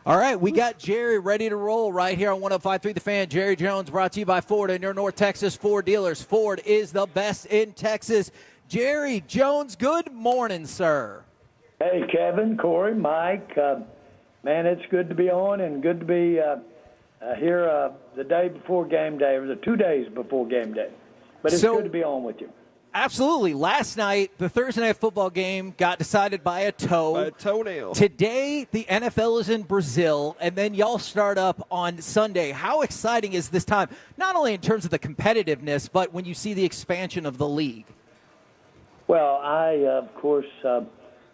All right, we got Jerry ready to roll right here on 105.3 The Fan. Jerry Jones brought to you by Ford and your North Texas Ford dealers. Ford is the best in Texas. Jerry Jones, good morning, sir. Hey, Kevin, Corey, Mike. Man, it's good to be on and good to be here the day before game day, or the 2 days before game day. But it's good to be on with you. Absolutely. Last night, the Thursday night football game got decided by a toe. By a toenail. Today, the NFL is in Brazil, and then y'all start up on Sunday. How exciting is this time, not only in terms of the competitiveness, but when you see the expansion of the league? Well, I, of course,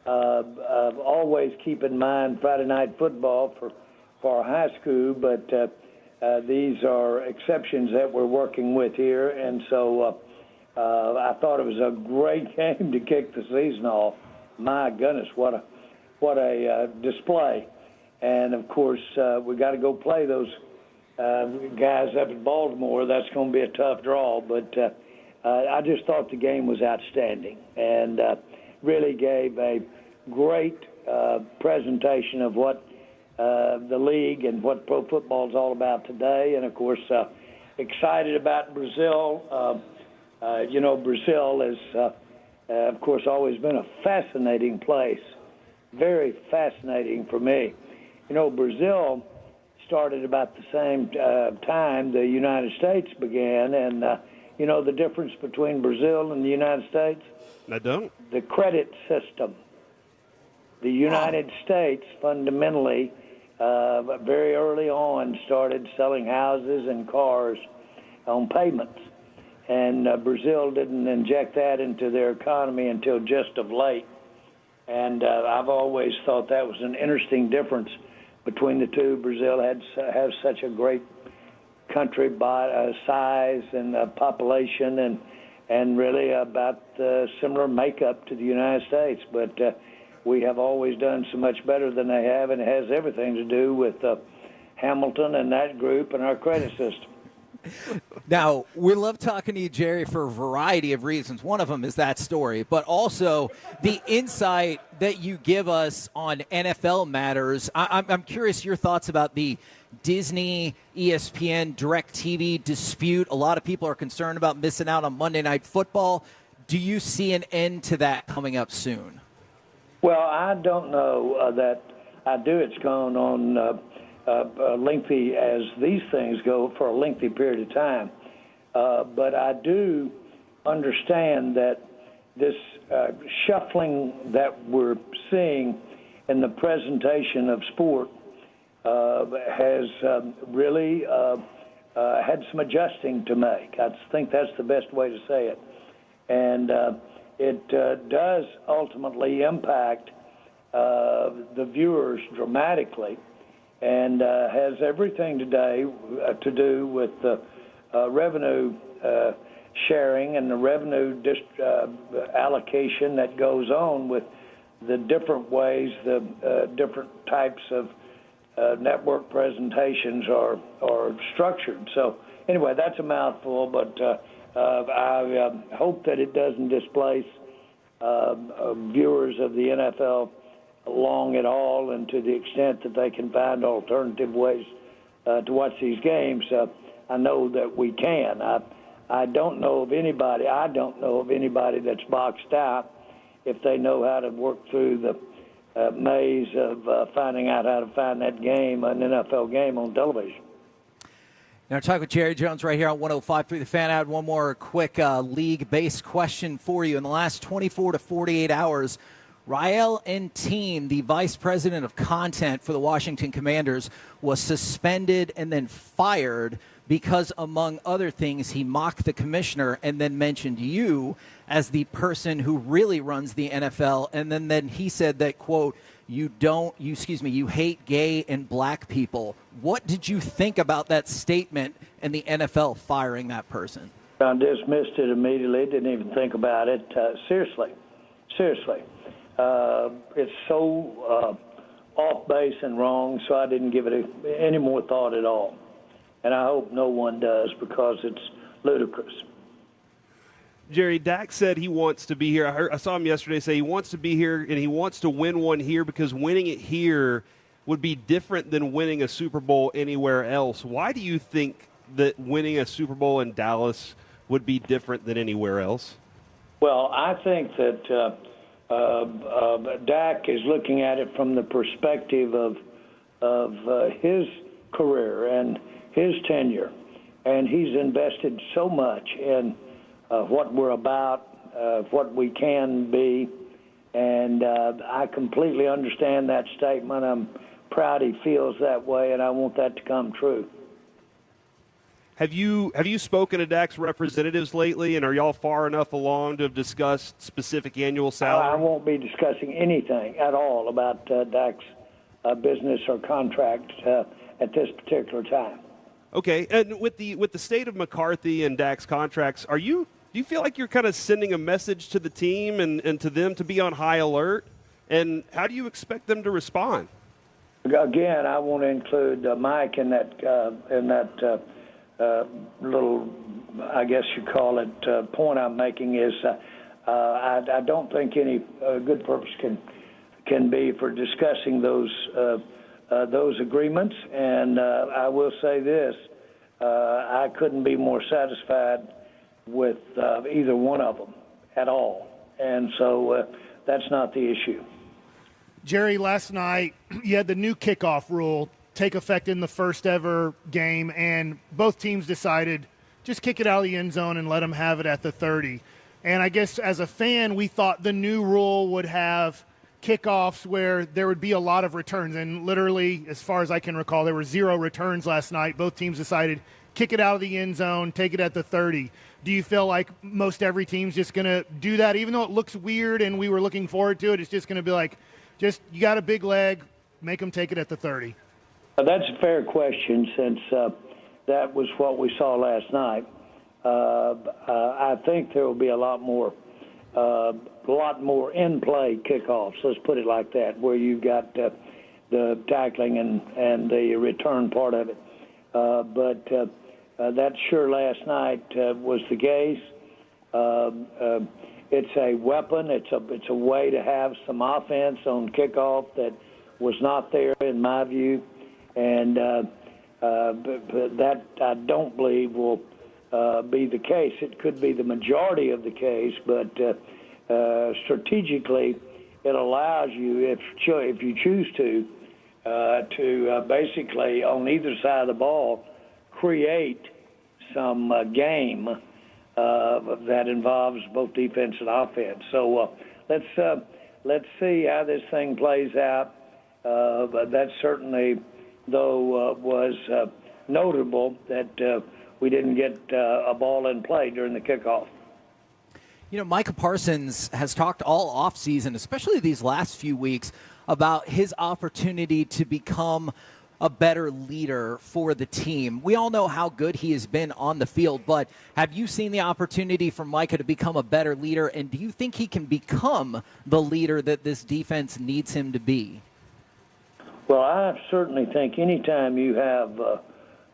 always keep in mind Friday night football for our high school, but these are exceptions that we're working with here, and so I thought it was a great game to kick the season off. My goodness, what a display! And of course, we got to go play those guys up in Baltimore. That's going to be a tough draw, but I just thought the game was outstanding and really gave a great presentation of what the league and what pro football is all about today. And of course, excited about Brazil. Brazil is, of course, always been a fascinating place, very fascinating for me. Brazil started about the same time the United States began, and the difference between Brazil and the United States? I don't. The credit system. The United States fundamentally, very early on, started selling houses and cars on payments. And Brazil didn't inject that into their economy until just of late. And I've always thought that was an interesting difference between the two. Brazil has such a great country by size and population and really about similar makeup to the United States. But we have always done so much better than they have, and it has everything to do with Hamilton and that group and our credit system. Now, we love talking to you, Jerry, for a variety of reasons. One of them is that story, but also the insight that you give us on NFL matters. I'm curious your thoughts about the Disney, ESPN, DirecTV dispute. A lot of people are concerned about missing out on Monday Night Football. Do you see an end to that coming up soon? Well, I don't know that I do. It's gone on lengthy as these things go for a lengthy period of time. But I do understand that this shuffling that we're seeing in the presentation of sport has really had some adjusting to make. I think that's the best way to say it. And it does ultimately impact the viewers dramatically, and has everything today to do with the revenue sharing and the revenue allocation that goes on with the different ways the different types of network presentations are structured. So anyway, that's a mouthful, but I hope that it doesn't displace viewers of the NFL long at all, and to the extent that they can find alternative ways to watch these games. I know that we can. I don't know of anybody that's boxed out if they know how to work through the maze of finding out how to find that game, an NFL game on television. Now, talk with Jerry Jones right here on 105.3 The Fan. I had one more quick league-based question for you. In the last 24 to 48 hours, Rael Enteen, the vice president of content for the Washington Commanders, was suspended and then fired because, among other things, he mocked the commissioner and then mentioned you as the person who really runs the NFL. And then he said that, quote, you hate gay and black people. What did you think about that statement and the NFL firing that person? I dismissed it immediately, didn't even think about it. Seriously. It's so off base and wrong, so I didn't give it any more thought at all. And I hope no one does, because it's ludicrous. Jerry, Dak said he wants to be here. I saw him yesterday say he wants to be here and he wants to win one here, because winning it here would be different than winning a Super Bowl anywhere else. Why do you think that winning a Super Bowl in Dallas would be different than anywhere else? Well, I think that Dak is looking at it from the perspective of his career and his tenure, and he's invested so much in what we're about, what we can be, and I completely understand that statement. I'm proud he feels that way, and I want that to come true. Have you spoken to Dak's representatives lately, and are y'all far enough along to have discussed specific annual salary? I won't be discussing anything at all about Dak's business or contract at this particular time. Okay, and with the state of McCarthy and Dak's contracts, do you feel like you're kind of sending a message to the team and to them to be on high alert? And how do you expect them to respond? Again, I want to include Mike in that little, I guess you call it, point I'm making is I don't think any good purpose can be for discussing those agreements. And I will say this, I couldn't be more satisfied with either one of them at all. And so that's not the issue. Jerry, last night you had the new kickoff rule take effect in the first ever game, and both teams decided just kick it out of the end zone and let them have it at the 30. And I guess as a fan, we thought the new rule would have kickoffs where there would be a lot of returns. And literally, as far as I can recall, there were 0 returns last night. Both teams decided kick it out of the end zone, take it at the 30. Do you feel like most every team's just going to do that? Even though it looks weird and we were looking forward to it, it's just going to be like, just you got a big leg, make them take it at the 30. That's a fair question since that was what we saw last night. I think there will be a lot more in-play kickoffs, let's put it like that, where you've got the tackling and the return part of it. But that sure last night was the case. It's a weapon. It's a way to have some offense on kickoff that was not there in my view, and but that I don't believe will be the case. It could be the majority of the case, but strategically, it allows you, if you choose to basically on either side of the ball create some game that involves both defense and offense. So let's see how this thing plays out. But that certainly, though, was notable that we didn't get a ball in play during the kickoff. You know, Micah Parsons has talked all offseason, especially these last few weeks, about his opportunity to become a better leader for the team. We all know how good he has been on the field, but have you seen the opportunity for Micah to become a better leader, and do you think he can become the leader that this defense needs him to be? Well, I certainly think anytime you have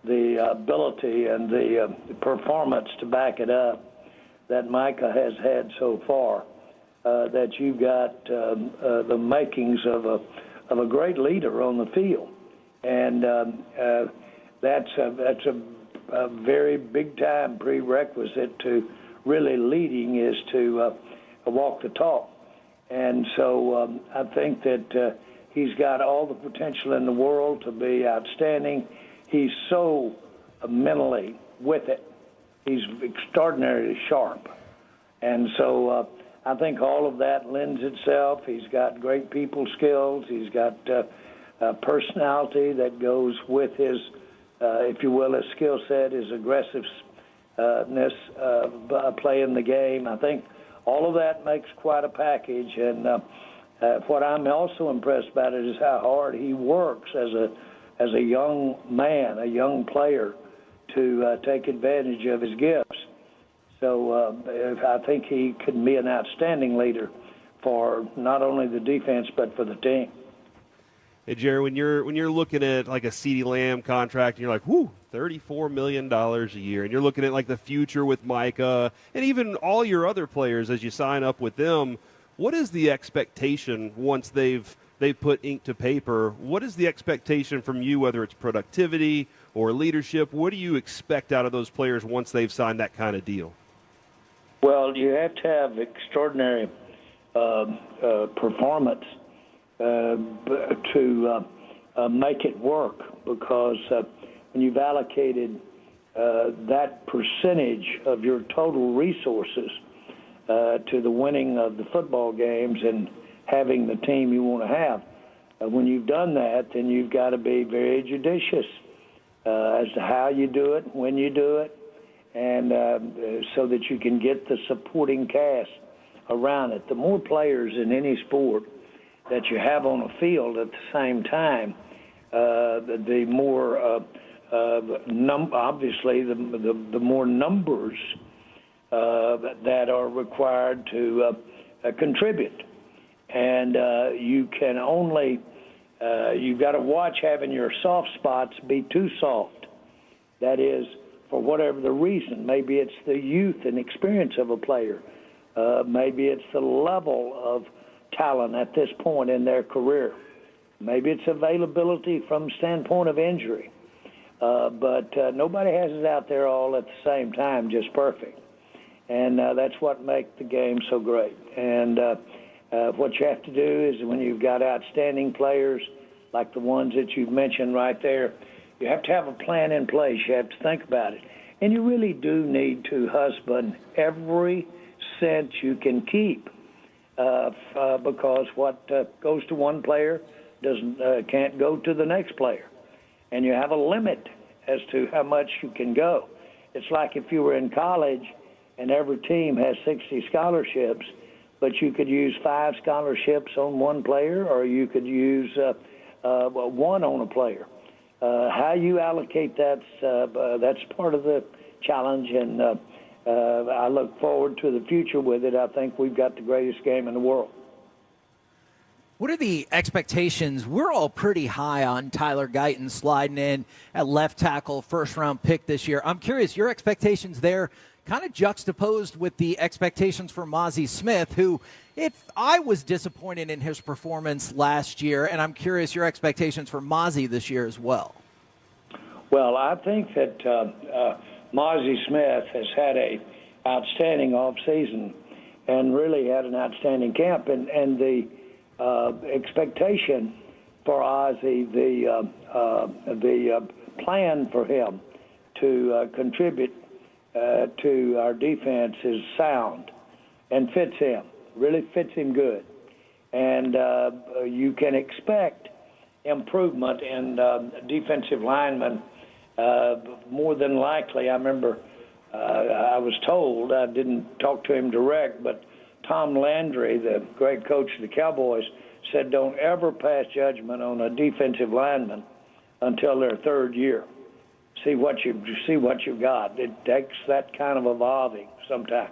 the ability and the performance to back it up that Micah has had so far, that you've got the makings of a great leader on the field. And that's a very big-time prerequisite to really leading is to walk the talk. And so I think that he's got all the potential in the world to be outstanding. He's so mentally with it. He's extraordinarily sharp. And so I think all of that lends itself. He's got great people skills. He's got personality that goes with his, if you will, his skill set, his aggressiveness, playing the game. I think all of that makes quite a package. And what I'm also impressed about it is how hard he works as a young man, a young player, to take advantage of his gifts. So I think he can be an outstanding leader for not only the defense but for the team. Hey, Jerry, when you're looking at like a CeeDee Lamb contract and you're like, whoo, $34 million a year, and you're looking at like the future with Micah and even all your other players as you sign up with them, what is the expectation once they've they've put ink to paper. What is the expectation from you, whether it's productivity or leadership? What do you expect out of those players once they've signed that kind of deal? Well, you have to have extraordinary performance to make it work, because when you've allocated that percentage of your total resources to the winning of the football games and having the team you want to have, when you've done that, then you've got to be very judicious as to how you do it, when you do it, and so that you can get the supporting cast around it. The more players in any sport that you have on a field at the same time, the more obviously the more numbers that are required to contribute, and you can only you've got to watch having your soft spots be too soft. That is, for whatever the reason. Maybe it's the youth and experience of a player. Maybe it's the level of talent at this point in their career. Maybe it's availability from the standpoint of injury. But nobody has it out there all at the same time, just perfect. And that's what makes the game so great. And what you have to do is, when you've got outstanding players like the ones that you've mentioned right there, you have to have a plan in place. You have to think about it. And you really do need to husband every cent you can keep, because what goes to one player can't go to the next player. And you have a limit as to how much you can go. It's like if you were in college and every team has 60 scholarships, but you could use 5 scholarships on one player, or you could use one on a player. How you allocate that's part of the challenge, and I look forward to the future with it. I think we've got the greatest game in the world. What are the expectations? We're all pretty high on Tyler Guyton sliding in at left tackle, first-round pick this year. I'm curious, your expectations there kind of juxtaposed with the expectations for Mazi Smith, who, if I was disappointed in his performance last year, and I'm curious your expectations for Mazi this year as well. Well, I think that Mazi Smith has had a outstanding offseason and really had an outstanding camp, and the expectation for Ozzie, the plan for him to contribute to our defense is sound and fits him, really fits him good. And you can expect improvement in defensive linemen more than likely. I remember I was told, I didn't talk to him direct, but Tom Landry, the great coach of the Cowboys, said don't ever pass judgment on a defensive lineman until their third year. See what you've got. It takes that kind of evolving sometimes.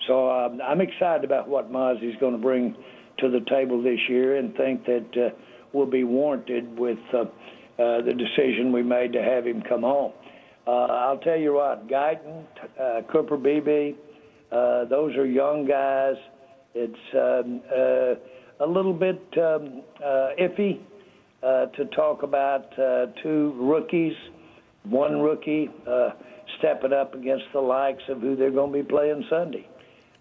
So I'm excited about what Mozzie's going to bring to the table this year, and think that will be warranted with the decision we made to have him come home. I'll tell you what, Guyton, Cooper Beebe, those are young guys. It's a little bit iffy to talk about 2 rookies, one rookie stepping up against the likes of who they're going to be playing Sunday.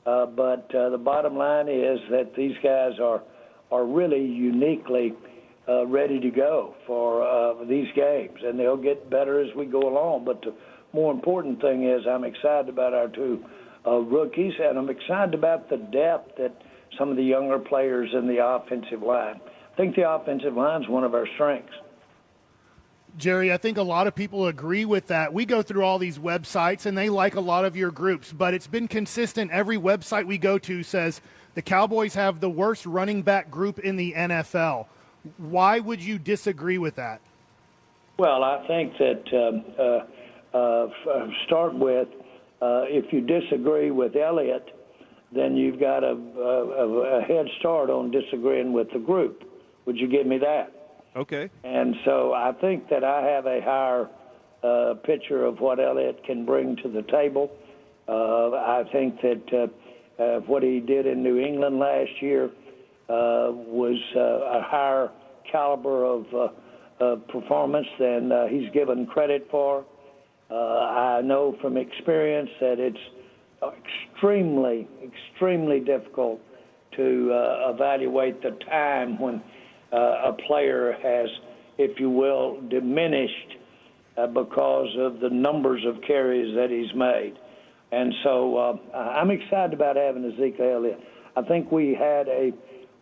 But the bottom line is that these guys are really uniquely ready to go for these games, and they'll get better as we go along. But the more important thing is I'm excited about our 2 rookies, and I'm excited about the depth that some of the younger players in the offensive line. I think the offensive line is one of our strengths. Jerry, I think a lot of people agree with that. We go through all these websites, and they like a lot of your groups, but it's been consistent. Every website we go to says the Cowboys have the worst running back group in the NFL. Why would you disagree with that? Well, I think that start with, if you disagree with Elliott, then you've got a head start on disagreeing with the group. Would you give me that? Okay. And so I think that I have a higher picture of what Elliott can bring to the table. I think that what he did in New England last year was a higher caliber of performance than he's given credit for. I know from experience that it's extremely, extremely difficult to evaluate the time when a player has, if you will, diminished because of the numbers of carries that he's made. And so I'm excited about having Ezekiel Elliott. I think we had a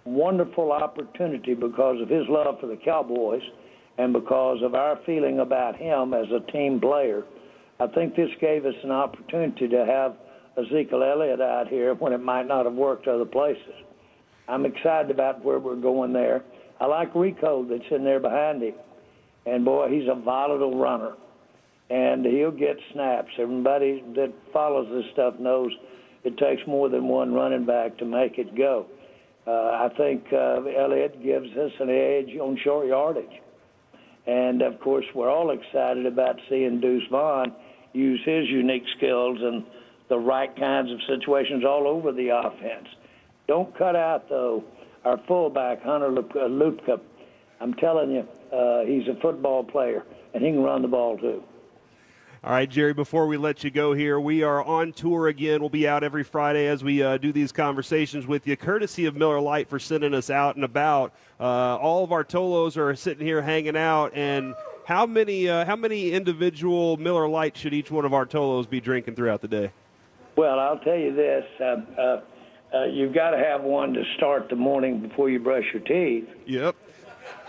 wonderful opportunity because of his love for the Cowboys and because of our feeling about him as a team player. I think this gave us an opportunity to have Ezekiel Elliott out here when it might not have worked other places. I'm excited about where we're going there. I like Rico that's in there behind him. And, boy, he's a volatile runner. And he'll get snaps. Everybody that follows this stuff knows it takes more than one running back to make it go. I think Elliott gives us an edge on short yardage. And, of course, we're all excited about seeing Deuce Vaughn use his unique skills and the right kinds of situations all over the offense. Don't cut out, though, our fullback, Hunter Lupka. I'm telling you, he's a football player, and he can run the ball, too. All right, Jerry, before we let you go here, we are on tour again. We'll be out every Friday as we do these conversations with you, courtesy of Miller Lite for sending us out and about. All of our Tolos are sitting here hanging out, and how many individual Miller Lite should each one of our Tolos be drinking throughout the day? Well, I'll tell you this. You've got to have one to start the morning before you brush your teeth. Yep.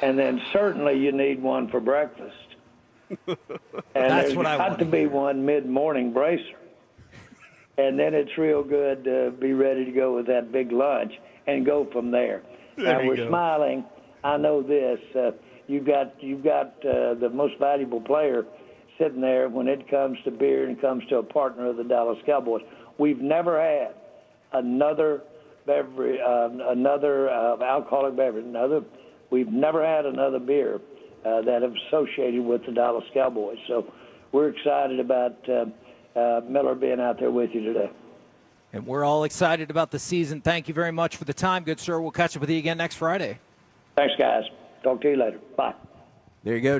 And then certainly you need one for breakfast. And That's what I want got to be one mid-morning bracer. And then it's real good to be ready to go with that big lunch and go from there. Now, we're smiling. I know this. You've got the most valuable player sitting there when it comes to beer and comes to a partner of the Dallas Cowboys. We've never had another beverage, alcoholic beverage. We've never had another beer that have associated with the Dallas Cowboys. So we're excited about Miller being out there with you today. And we're all excited about the season. Thank you very much for the time, good sir. We'll catch up with you again next Friday. Thanks, guys. Talk to you later. Bye. There you go.